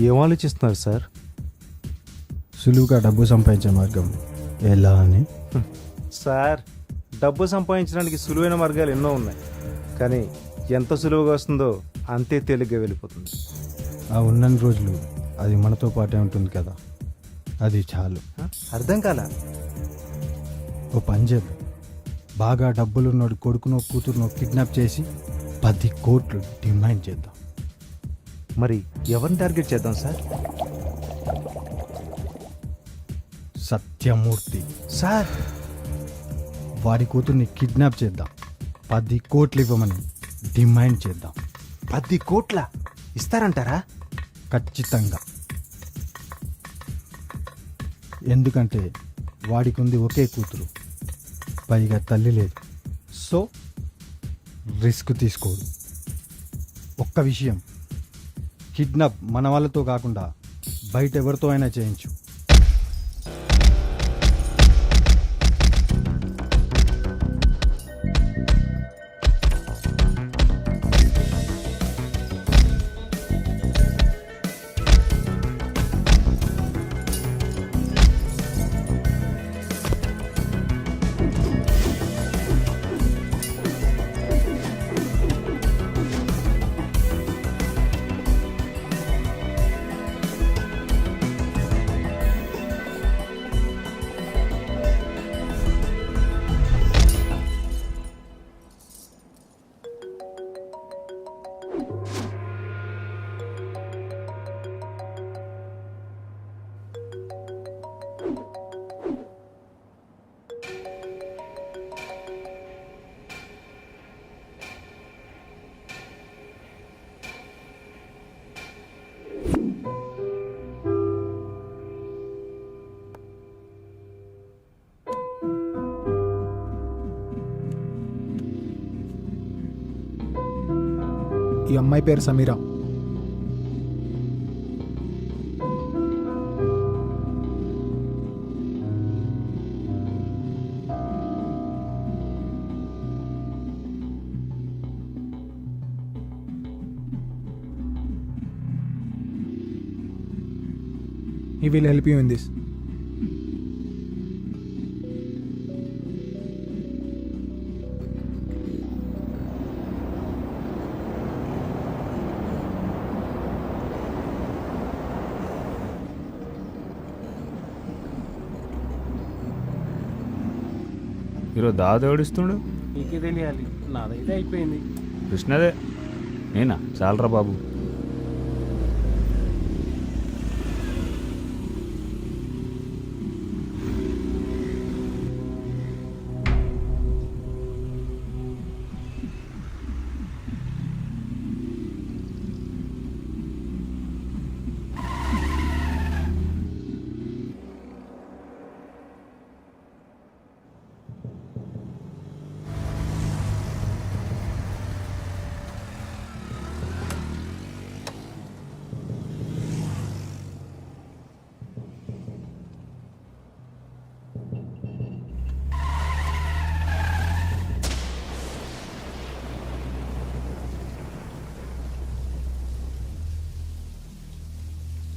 ఏం ఆలోచిస్తున్నారు సార్? సులువుగా డబ్బు సంపాదించే మార్గం ఎలా అని. సార్, డబ్బు సంపాదించడానికి సులువైన మార్గాలు ఎన్నో ఉన్నాయి, కానీ ఎంత సులువుగా వస్తుందో అంతే తేలిగ్గా వెళ్ళిపోతుంది. ఆ ఉన్నన్ని రోజులు అది మనతో పాటే ఉంటుంది కదా, అది చాలు. అర్థం కాల. ఓ పని చేద్దాం, బాగా డబ్బులున్నోడు కొడుకునో కూతురునో కిడ్నాప్ చేసి 10 కోట్లు డిమాండ్ చేద్దాం. మరి ఎవరిని టార్గెట్ చేద్దాం సార్? సత్యమూర్తి సార్, వారి కూతుర్ని కిడ్నాప్ చేద్దాం, 10 కోట్లు ఇవ్వమని డిమాండ్ చేద్దాం. 10 కోట్ల ఇస్తారంటారా? ఖచ్చితంగా. ఎందుకంటే వాడికి ఉంది ఒకే కూతురు, పైగా తల్లి లేదు. సో రిస్క్ తీసుకోడు. ఒక్క విషయం, కిడ్నాప్ మన వాళ్ళతో కాకుండా బయట ఎవరితో అయినా చేయించు. ఈ అమ్మాయి పేరు Sameera. He will help you in this. ఈరోజు దాదేవుడిస్తుండు. నీకే తెలియాలి, నాదైతే అయిపోయింది. కృష్ణదే. నేనా? చాలరా బాబు.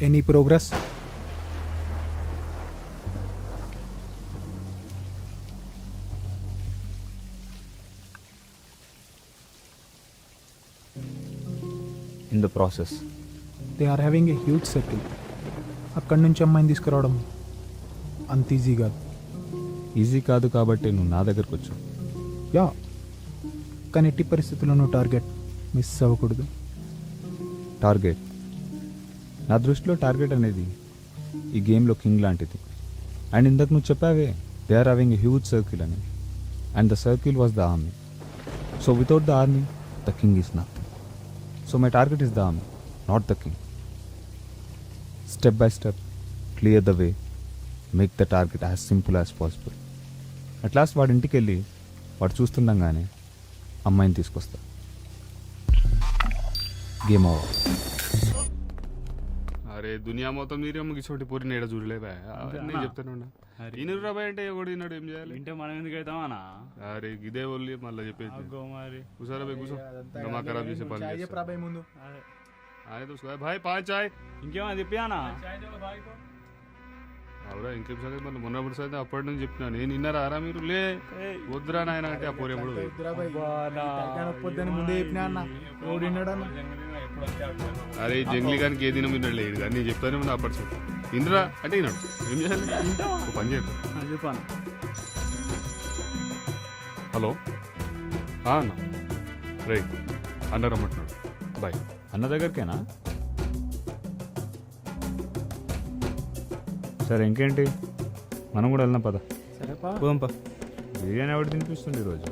Any progress? In the process. They are having a huge circle. అక్కడి నుంచి అమ్మాయిని తీసుకురావడం అంత ఈజీ కాదు. ఈజీ కాదు కాబట్టి నువ్వు నా దగ్గరకు వచ్చు. యా, కానీ ఎట్టి పరిస్థితుల్లోనూ టార్గెట్ మిస్ అవ్వకూడదు. టార్గెట్, నా దృష్టిలో టార్గెట్ అనేది ఈ గేమ్లో కింగ్ లాంటిది. అండ్ ఇందాక నువ్వు చెప్పావే they are having a huge circle అని, and the circle was the army. So without the army the king is nothing. So my target is the army, not the king. Step by step clear the way, make the target as simple as possible. At last వాడి ఇంటికి వెళ్ళి వాడు చూస్తుండగానే అమ్మాయిని తీసుకొస్తా. Game over. అరే దునియా మొత్తం నీరేమో గిసోటి పోరిన ఏడ చూడలేదా నేను చెప్తాను ఈనరు రాబాయ్ అంటే ఒకటి తిన్నాడు ఏం చేయాలి వింటే మనం ఎందుకు అవుతామన్నా? అరే ఇదే వాళ్ళు మళ్ళీ చెప్పేది మరి కూసారా బై కూసో దమా ఖరాబ్ చేసే పని చేస్తా. ముందు ఆయ తో సుఖాయ్ భాయ్ పాంచ్ చాయ్ ఇంకేమో చెప్పానా? అవురా ఇంకేం సంగతి మళ్ళీ మొన్న పడితే అప్పటి నుంచి చెప్తున్నా నేను ఇన్నారా ఆరా మీరు లే వద్దురా నాయన అంటే ఆ పోరేముడు పొద్దున్న ముందే చెప్పినా అన్న రోడ్డు అరే ఈ జంగ్లీ గానికి ఏ దినం విన్నాడు లేదు కానీ నేను చెప్తానే ఉన్నా అప్పటి నుంచి ఇంద్రా అంటే విన్నాడు ఏం చేయాలి ఒక పని చేద్దాం. చెప్పాను. హలో అన్న రైట్ అన్న రమ్మంటున్నాడు బాయ్. అన్న దగ్గరికేనా? సరే ఇంకేంటి, మనం కూడా వెళ్దాం పద. పోదాంపా. బిర్యానీ ఎవరు తినిపిస్తుంది ఈరోజు?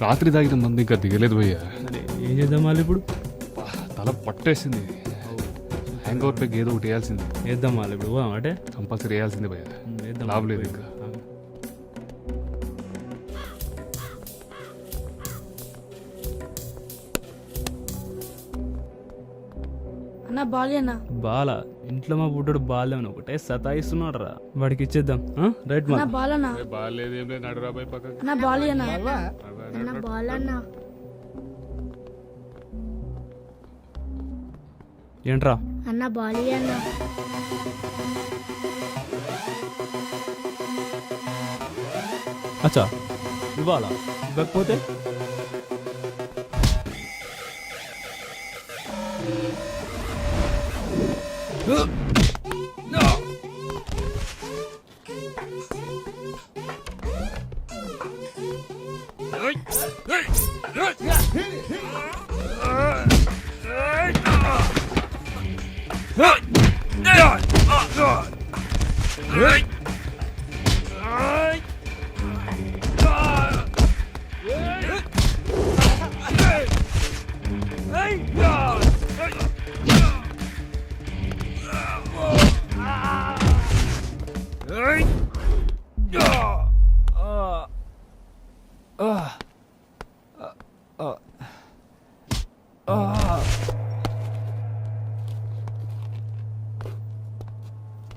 రాత్రి తాగిన మంది ఇంకా దిగలేదు భయ్యా. ఏం చేద్దాం మళ్ళీ ఇప్పుడు? తల పట్టేసింది. హ్యాంగ్ అవుట్ పెగ్ ఏదో ఒకటి వేయాల్సింది. వేద్దాం మళ్ళీ ఇప్పుడు పోదాం అంటే కంపల్సరీ వేయాల్సిందే భయ్యా. వేద్దాం. లాభం లేదు ఇంకా. అన్న బాలి అన్న బాల ఇంట్లో మా బుడ్డోడు బాలేమని ఒకటే సతాయిస్తున్నాడు రా. వాడికి ఇచ్చేద్దాం. రైట్ అన్న మా బాలన్న బాగాలేదు ఏం లేదు నడురా బాయ్ పక్కకి. అన్న బాలి అన్న అన్న బాలన్న ఏంట్రా? అన్న బాలి అన్న అచ్చా ఇవ్వాలా? ఇవ్వకపోతే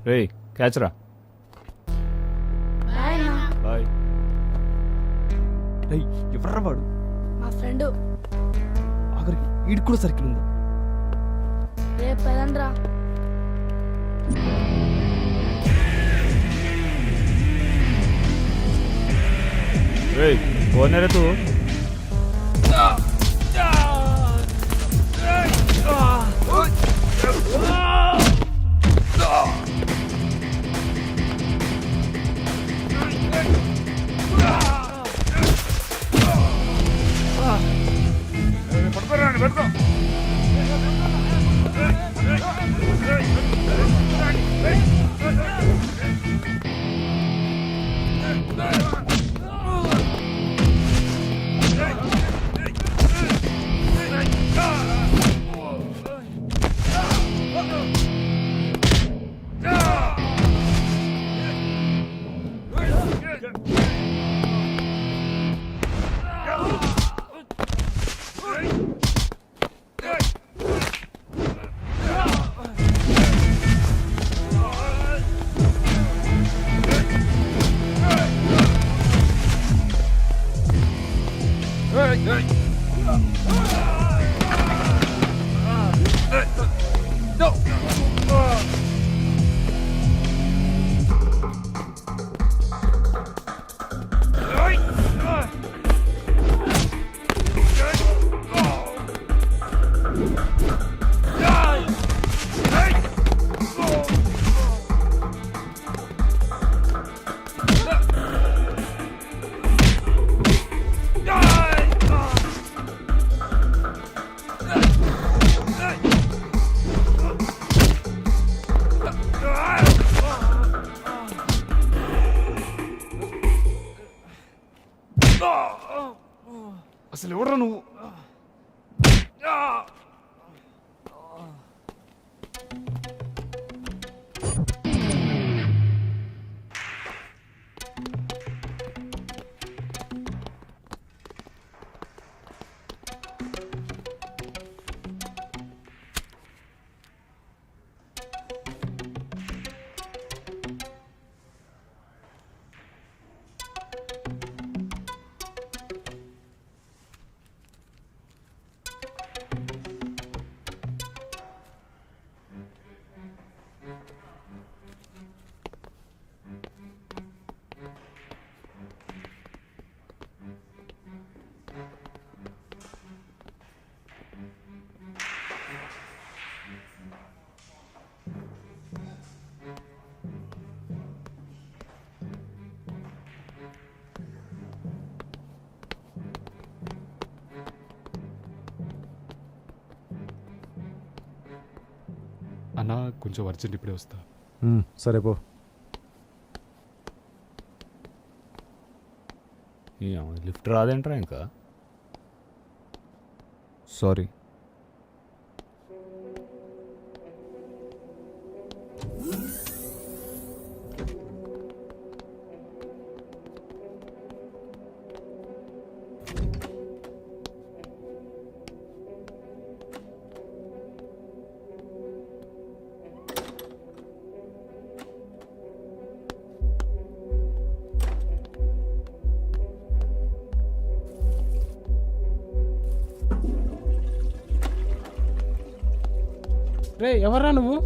రే క్యాచ్ రా. బాయ్ అన్న. బాయ్. ఎవర్రా వాడు? మా ఫ్రెండ్ ఆఖరికి ఈడికి కూడా సర్కిల్ ఉందా? రేపు పదండ్రా. రే कौन है रे तू? అసలు ఎవడ్రా నువ్వు? అన్నా కొంచెం అర్జెంట్ ఇప్పుడే వస్తా. సరే పో. లిఫ్ట్ రాదేంట్రా ఇంకా? సారీ. రే ఎవర్రా నువ్వు?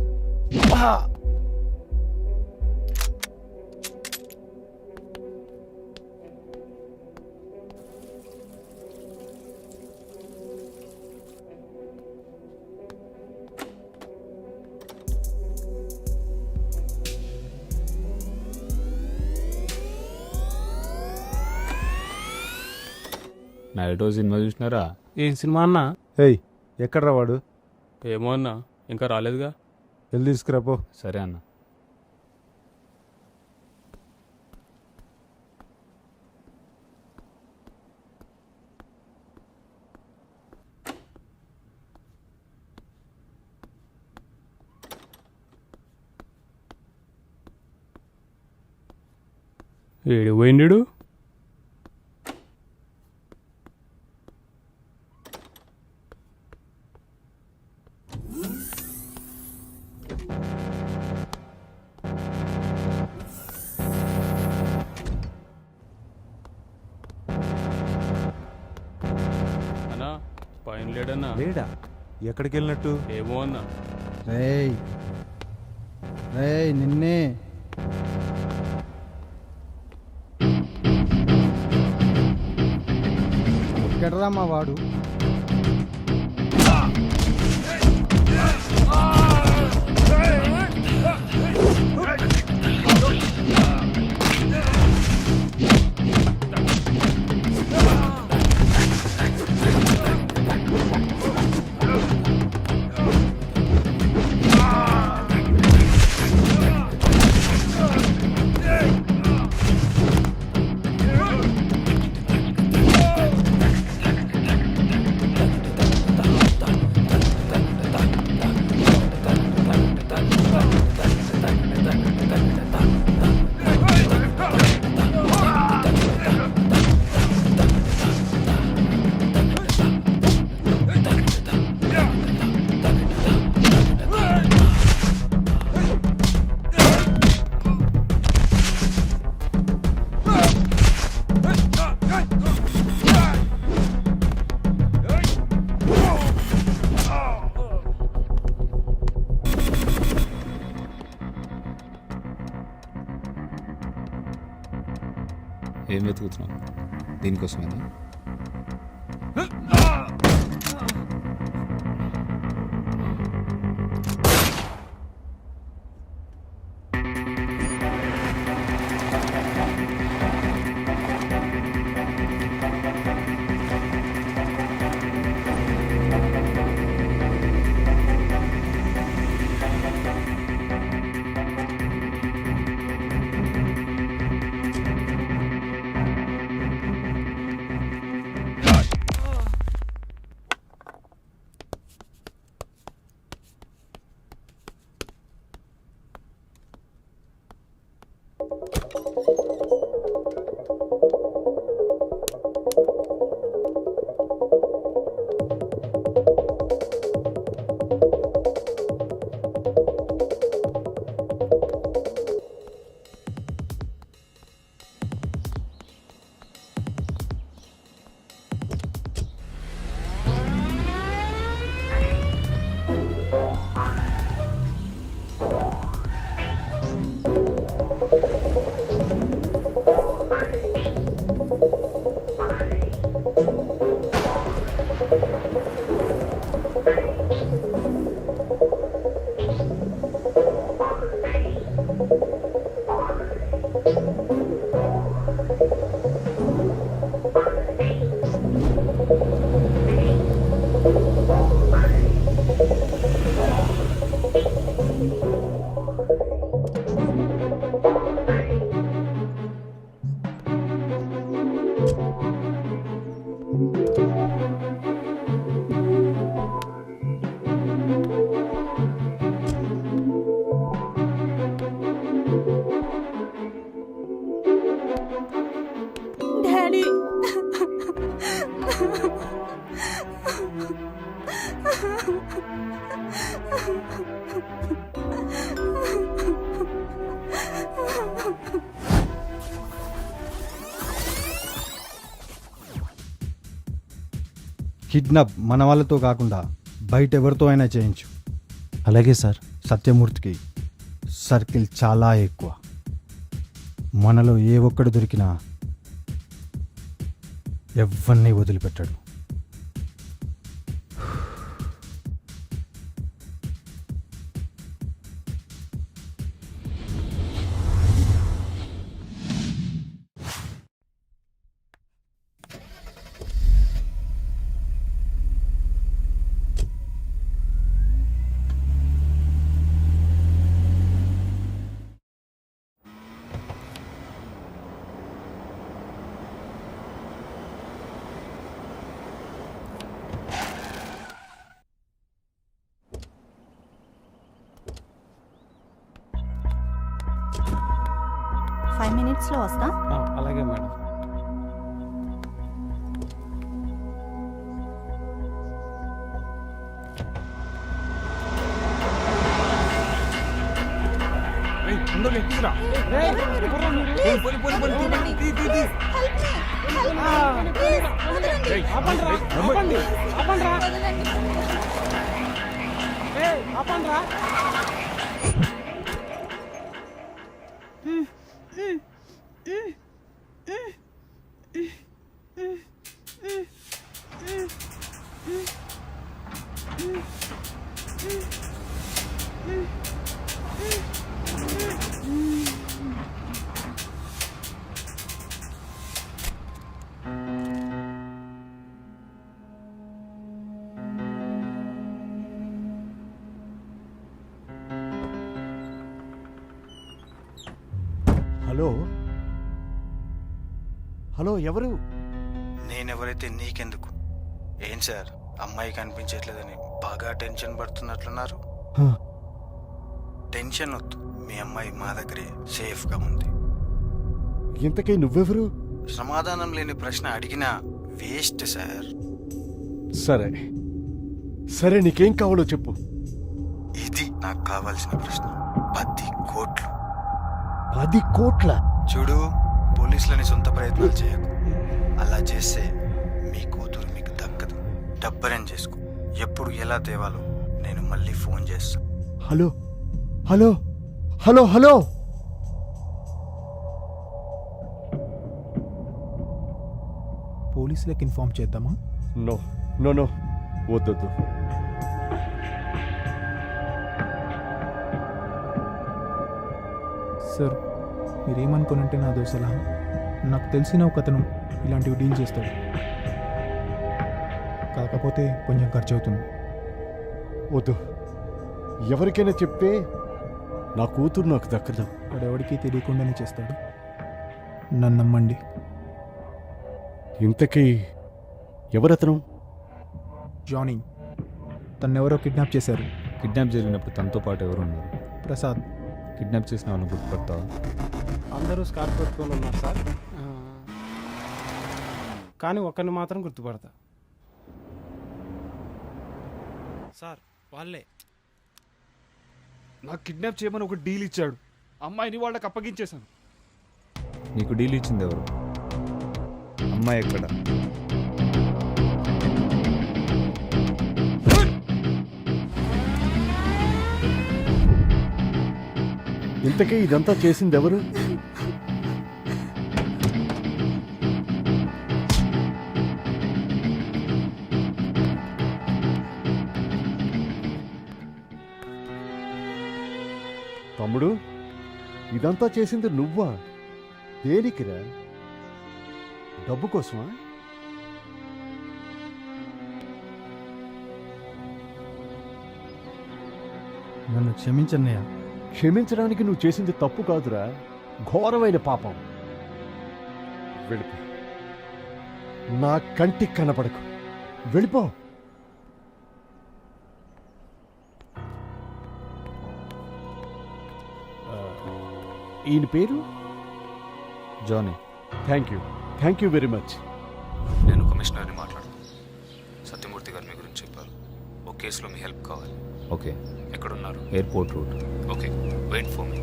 నైటో సినిమా చూసినారా? ఏం సినిమా అన్నా? ఏయ్ ఎక్కడ్రా వాడు? ఏమో అన్నా ఇంకా రాలేదుగా. వెళ్ళి తీసుకురాపో. సరే అన్న. ఏడు పోయిండు. అన్నా పైన లేడన్నా. లేడా? ఎక్కడికి వెళ్ళినట్టు? ఏమో అన్నా. రేయ్ రేయ్ నిన్నే. ఎక్కడరా మా వాడు? ఏం వెతుకుతున్నావు? దీనికోసమేనా? డాడీ కిడ్నాప్ మన వాళ్ళతో కాకుండా బయట ఎవరితో అయినా చేయించు. అలాగే సార్. సత్యమూర్తికి సర్కిల్ చాలా ఎక్కువ. మనలో ఏ ఒక్కడు దొరికినా ఎవరిని వదిలిపెట్టాడు. మినిట్స్లో వస్తా. అలాగే మేడం. హలో హలో, ఎవరు? నేనెవరైతే నీకెందుకు? ఏం సార్, అమ్మాయి కనిపించట్లేదని బాగా టెన్షన్ పడుతున్నట్లున్నారు. టెన్షన్ వద్దు, మీ అమ్మాయి మా దగ్గరే సేఫ్గా ఉంది. ఇంతకీ నువ్వెవరు? సమాధానం లేని ప్రశ్న అడిగినా వేస్ట్ సార్. సరే సరే, నీకేం కావాలో చెప్పు. ఇది నాకు కావాల్సిన ప్రశ్న. 10 కోట్లు. 10 కోట్ల? చూడు, పోలీసులని సొంత ప్రయత్నాలు చేయకు. అలా చేస్తే మీ కూతురు మీకు దక్కదు. డబ్బరేం చేసుకో. ఎప్పుడు ఎలా తేవాలో నేను మళ్ళీ ఫోన్ చేస్తాను. హలో హలో హలో హలో, పోలీసులకు ఇన్ఫార్మ్ చేద్దామా? నో నో నో, వద్దొద్దు. సార్, మీరేమనుకోనంటే నా దోసలా, నాకు తెలిసిన ఒక అతను ఇలాంటివి డీల్ చేస్తాడు. కాకపోతే కొంచెం ఖర్చు అవుతుంది. వద్దు, ఎవరికైనా చెప్తే నా కూతురు నాకు దక్కదు. వాడెవడికి తెలియకుండానే చేస్తాడు. నన్ను నమ్మండి. ఇంతకీ ఎవరతను? జానీ. తన్నెవరో కిడ్నాప్ చేశారు. కిడ్నాప్ జరిగినప్పుడు తనతో పాటు ఎవరు ఉన్నారు? ప్రసాద్. కిడ్నాప్ చేసిన వాళ్ళని గుర్తుపడతావా? అందరూ స్కార్ఫ్ పెట్టుకొని ఉన్నారు సార్. కానీ ఒక్కరిని మాత్రం గుర్తుపడతా సార్. వాళ్ళే నాకు కిడ్నాప్ చేయమని ఒక డీల్ ఇచ్చాడు. అమ్మాయిని వాళ్ళకి అప్పగించేశాను. నీకు డీల్ ఇచ్చింది ఎవరు? అమ్మాయి ఎక్కడ? ఇంతకీ ఇదంతా చేసింది ఎవరు? తమ్ముడు, ఇదంతా చేసింది నువ్వా? దేనికిరా? డబ్బు కోసమా? నన్ను క్షమించన్నయ్య. క్షమించడానికి నువ్వు చేసింది తప్పు కాదురా, ఘోరమైన పాపం. వెళ్ళిపో, నా కంటికి కనపడకు. వెళ్ళిపో. ఈయన పేరు? Johnny. Thank you very much. నేను కమిషనర్ని మాట్లాడుతాను. సత్యమూర్తి గారు మీ గురించి చెప్పారు. ఓ కేసులో మీ హెల్ప్ కావాలి. ఓకే. ఎక్కడున్నారు? Airport route. Okay, wait for me.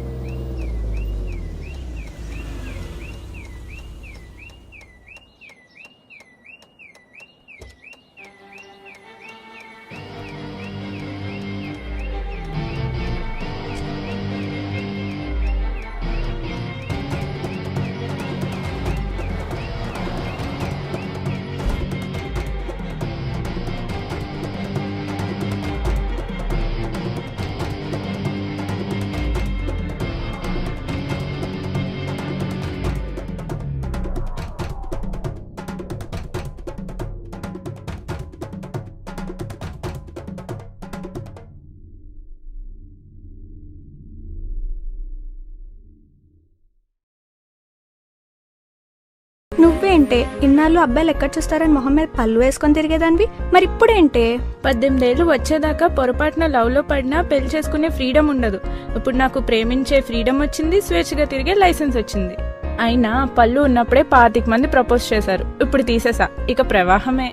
నువ్వేంటే ఇన్నాళ్ళు అబ్బాయిలు ఎక్కడ చూస్తారని మొహం మీద పళ్ళు వేసుకొని తిరిగేదానివి, మరి ఇప్పుడేంటే? 18 ఏళ్ళు వచ్చేదాకా పొరపాటున లవ్లో పడినా పెళ్లి చేసుకునే ఫ్రీడమ్ ఉండదు. ఇప్పుడు నాకు ప్రేమించే ఫ్రీడమ్ వచ్చింది, స్వేచ్ఛగా తిరిగే లైసెన్స్ వచ్చింది. అయినా పళ్ళు ఉన్నప్పుడే 25 మంది ప్రపోజ్ చేశారు. ఇప్పుడు తీసేసా, ఇక ప్రవాహమే.